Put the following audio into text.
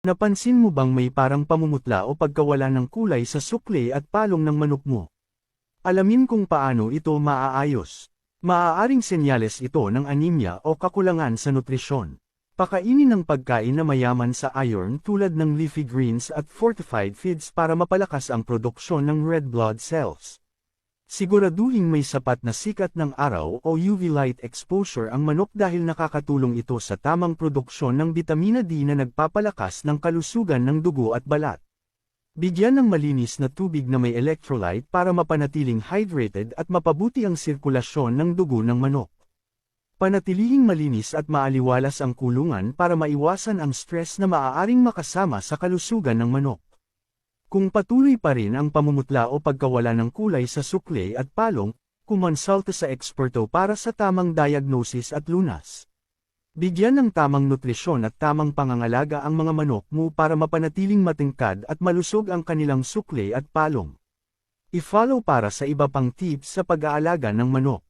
Napansin mo bang may parang pamumutla o pagkawala ng kulay sa sukle at palong ng manok mo? Alamin kung paano ito maaayos. Maaaring senyales ito ng anemia o kakulangan sa nutrisyon. Pakainin ng pagkain na mayaman sa iron tulad ng leafy greens at fortified feeds para mapalakas ang produksyon ng red blood cells. Siguraduhing may sapat na sikat ng araw o UV light exposure ang manok dahil nakakatulong ito sa tamang produksyon ng bitamina D na nagpapalakas ng kalusugan ng dugo at balat. Bigyan ng malinis na tubig na may electrolyte para mapanatiling hydrated at mapabuti ang sirkulasyon ng dugo ng manok. Panatilihing malinis at maaliwalas ang kulungan para maiwasan ang stress na maaaring makasama sa kalusugan ng manok. Kung patuloy pa rin ang pamumutla o pagkawala ng kulay sa sukle at palong, kumonsulta sa eksperto para sa tamang diagnosis at lunas. Bigyan ng tamang nutrisyon at tamang pangangalaga ang mga manok mo para mapanatiling matingkad at malusog ang kanilang sukle at palong. I-follow para sa iba pang tips sa pag-aalaga ng manok.